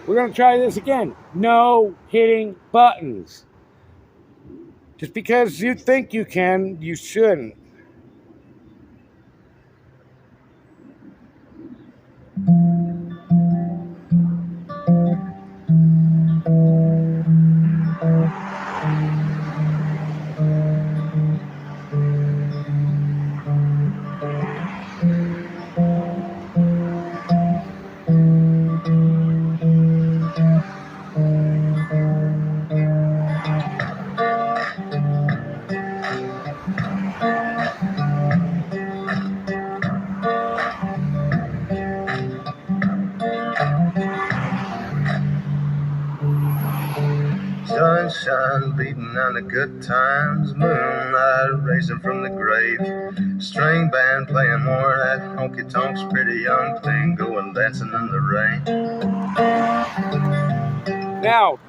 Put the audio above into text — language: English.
We're going to try this again. No hitting buttons. Just because you think you can, you shouldn't. Sunshine beating on the good times, moonlight racing from the grave, string band playing more that honky tonks, pretty young thing going dancing in the rain. Now,